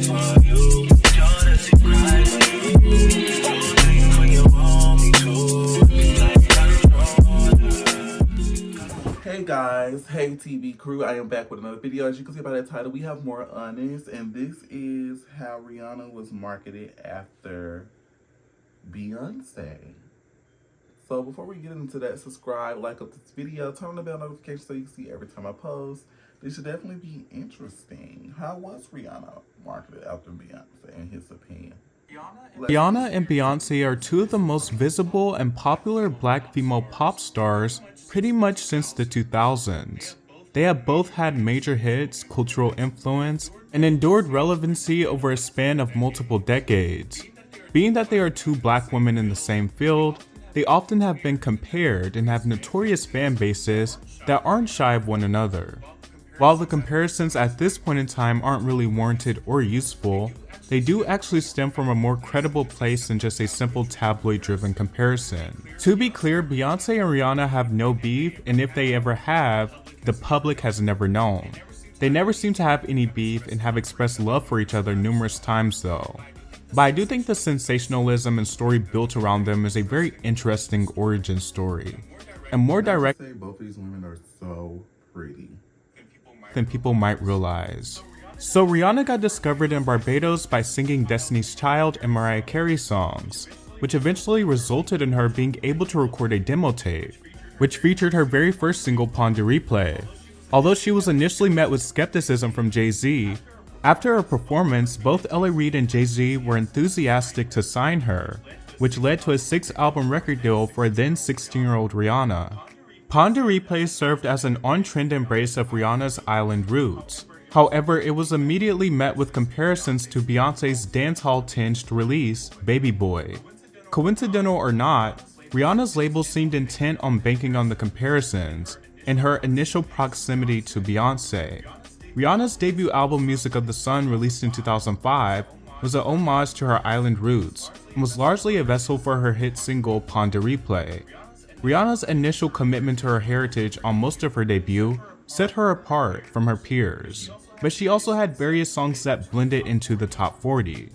for you. Jodeci cry for you. Thing when you want me to. Like Hey guys, hey TV crew, I am back with another video. As you can see by the title, we have more honest, and this is how Rihanna was marketed after Beyonce. So before we get into that, subscribe, like up this video, turn on the bell notification so you can see every time I post. This should definitely be interesting. How was Rihanna marketed after Beyonce, in his opinion? Rihanna and Beyoncé are two of the most visible and popular black female pop stars pretty much since the 2000s. They have both had major hits, cultural influence, and endured relevancy over a span of multiple decades. Being that they are two black women in the same field, they often have been compared and have notorious fan bases that aren't shy of one another. While the comparisons at this point in time aren't really warranted or useful, they do actually stem from a more credible place than just a simple tabloid-driven comparison. To be clear, Beyonce and Rihanna have no beef, and if they ever have, the public has never known. They never seem to have any beef and have expressed love for each other numerous times though. But I do think the sensationalism and story built around them is a very interesting origin story, and more direct Both of these women are so pretty than people might realize. So Rihanna got discovered in Barbados by singing Destiny's Child and Mariah Carey songs, which eventually resulted in her being able to record a demo tape, which featured her very first single Pon de Replay. Although she was initially met with skepticism from Jay-Z, after her performance, both L.A. Reid and Jay-Z were enthusiastic to sign her, which led to a 6-album record deal for then 16-year-old Rihanna. Pon de Replay served as an on-trend embrace of Rihanna's island roots. However, it was immediately met with comparisons to Beyonce's dancehall-tinged release, Baby Boy. Coincidental or not, Rihanna's label seemed intent on banking on the comparisons, and her initial proximity to Beyonce. Rihanna's debut album Music of the Sun, released in 2005, was an homage to her island roots, and was largely a vessel for her hit single Pon de Replay. Rihanna's initial commitment to her heritage on most of her debut set her apart from her peers, but she also had various songs that blended into the top 40.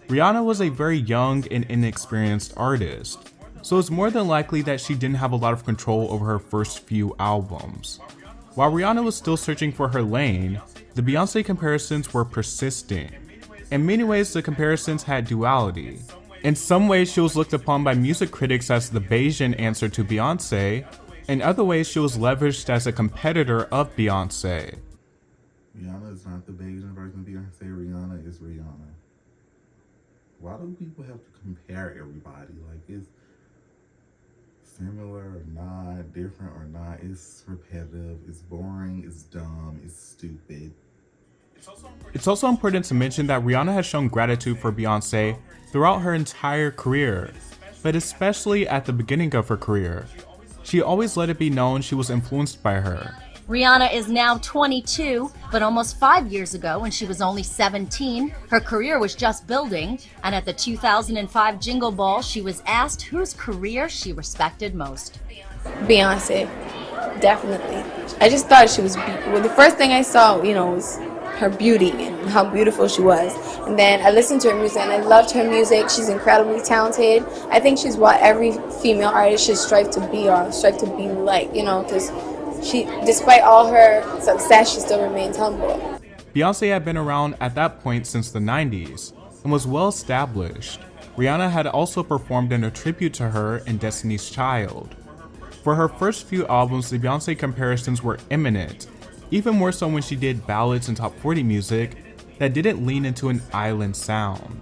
Rihanna was a very young and inexperienced artist, so it's more than likely that she didn't have a lot of control over her first few albums. While Rihanna was still searching for her lane, the Beyoncé comparisons were persistent. In many ways, the comparisons had duality. In some ways, she was looked upon by music critics as the Bayesian answer to Beyoncé. In other ways, she was leveraged as a competitor of Beyoncé. Rihanna is not the Bayesian version of Beyonce. Rihanna is Rihanna. Why do people have to compare everybody? Like, it's similar or not, different or not. It's repetitive, it's boring, it's dumb, it's stupid. It's also important to mention that Rihanna has shown gratitude for Beyoncé throughout her entire career, but especially at the beginning of her career. She always let it be known she was influenced by her. Rihanna is now 22, but almost 5 years ago, when she was only 17, her career was just building, and at the 2005 Jingle Ball, she was asked whose career she respected most. Beyonce, definitely. I just thought she was, well, the first thing I saw, was her beauty and how beautiful she was. And then I listened to her music and I loved her music. She's incredibly talented. I think she's what every female artist should strive to be or strive to be like, because she, despite all her success, she still remains humble. Beyoncé had been around at that point since the 90s and was well established. Rihanna had also performed in a tribute to her in Destiny's Child. For her first few albums, the Beyoncé comparisons were imminent, even more so when she did ballads and top 40 music that didn't lean into an island sound.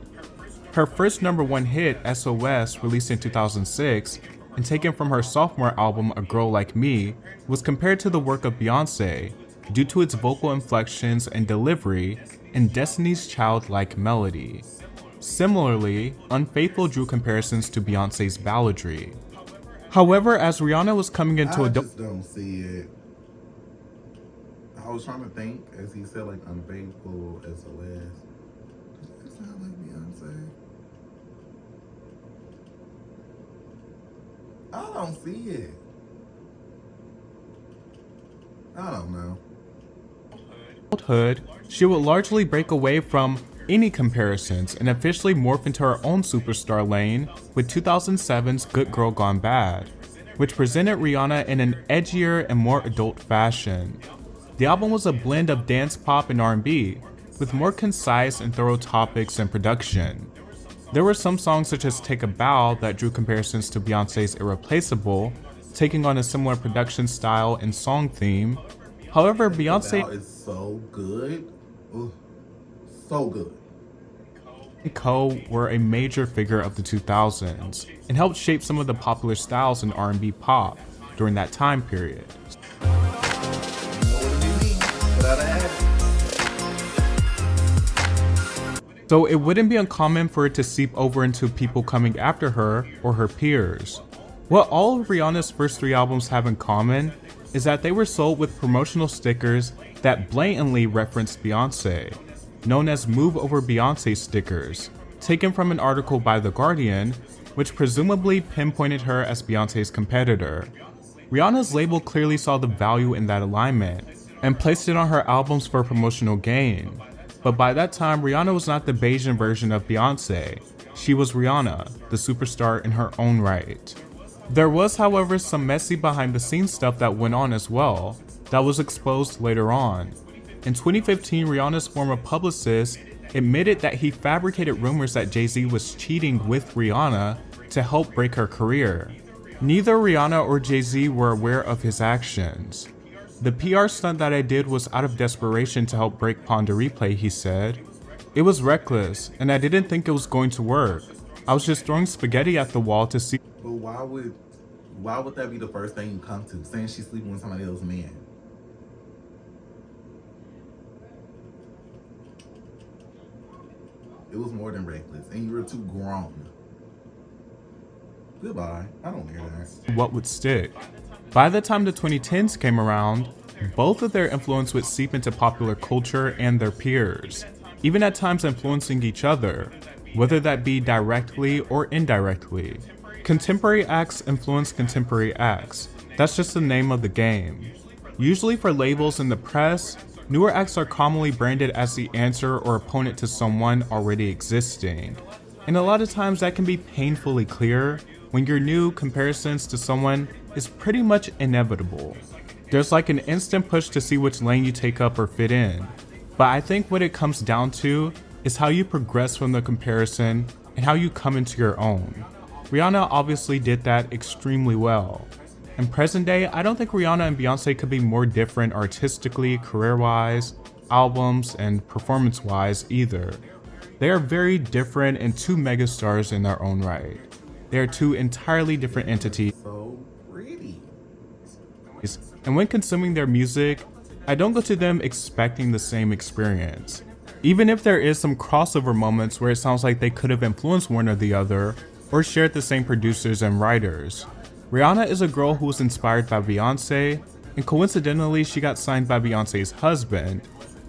Her first #1 hit, SOS, released in 2006, and taken from her sophomore album A Girl Like Me, was compared to the work of Beyoncé due to its vocal inflections and delivery and Destiny's Child-like melody. Similarly, Unfaithful drew comparisons to Beyoncé's balladry. However, as Rihanna was coming into I just don't see it. I was trying to think, as he said, like Unfaithful, SOS. Does that sound like Beyonce? I don't see it. I don't know. She would largely break away from any comparisons and officially morphed into her own superstar lane with 2007's Good Girl Gone Bad, which presented Rihanna in an edgier and more adult fashion. The album was a blend of dance pop and R&B, with more concise and thorough topics and production. There were some songs such as Take a Bow that drew comparisons to Beyoncé's Irreplaceable, taking on a similar production style and song theme. However, Beyoncé is so good. Ugh, so good. and Co were a major figure of the 2000s and helped shape some of the popular styles in R&B pop during that time period. So it wouldn't be uncommon for it to seep over into people coming after her or her peers. What all of Rihanna's first 3 albums have in common is that they were sold with promotional stickers that blatantly referenced Beyoncé, known as Move Over Beyoncé stickers, taken from an article by The Guardian, which presumably pinpointed her as Beyoncé's competitor. Rihanna's label clearly saw the value in that alignment and placed it on her albums for promotional gain. But by that time, Rihanna was not the Bayesian version of Beyoncé. She was Rihanna, the superstar in her own right. There was, however, some messy behind-the-scenes stuff that went on as well, that was exposed later on. In 2015, Rihanna's former publicist admitted that he fabricated rumors that Jay-Z was cheating with Rihanna to help break her career. Neither Rihanna or Jay-Z were aware of his actions. The PR stunt that I did was out of desperation to help break Pon de Replay, he said. It was reckless, and I didn't think it was going to work. I was just throwing spaghetti at the wall to see. But why would that be the first thing you come to? Saying she's sleeping with somebody else's man. It was more than reckless, and you were too grown. Goodbye. I don't hear that. What would stick? By the time the 2010s came around, both of their influence would seep into popular culture and their peers, even at times influencing each other, whether that be directly or indirectly. Contemporary acts influence contemporary acts. That's just the name of the game. Usually for labels and the press, newer acts are commonly branded as the answer or opponent to someone already existing. And a lot of times that can be painfully clear when your new comparisons to someone is pretty much inevitable. There's like an instant push to see which lane you take up or fit in. But I think what it comes down to is how you progress from the comparison and how you come into your own. Rihanna obviously did that extremely well. In present day, I don't think Rihanna and Beyoncé could be more different artistically, career-wise, albums, and performance-wise either. They are very different and 2 megastars in their own right. They are 2 entirely different entities. So pretty. And when consuming their music, I don't go to them expecting the same experience. Even if there is some crossover moments where it sounds like they could have influenced one or the other, or shared the same producers and writers. Rihanna is a girl who was inspired by Beyoncé, and coincidentally she got signed by Beyoncé's husband,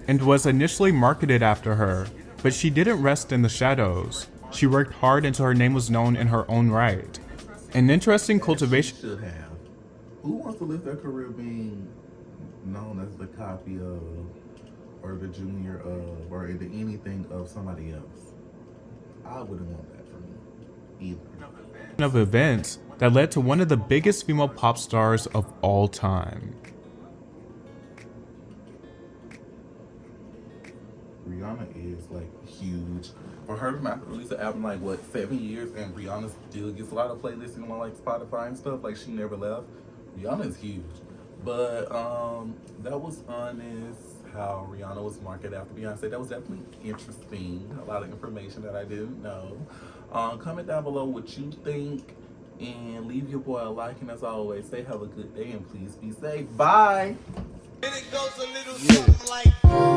and was initially marketed after her, but she didn't rest in the shadows. She worked hard until her name was known in her own right. An interesting cultivation Should have. Who wants to live their career being known as the copy of, or the junior of, or the anything of somebody else? I wouldn't want that for me either. of events that led to one of the biggest female pop stars of all time. Rihanna is like huge. For her to not release an album like what, 7 years, and Rihanna still gets a lot of playlisting on like Spotify and stuff, like she never left. Rihanna is huge. But that was honest how Rihanna was marketed after Beyonce. That was definitely interesting. A lot of information that I didn't know. Comment down below what you think, and leave your boy a like, and as always, say have a good day and please be safe. Bye. And it goes a little something like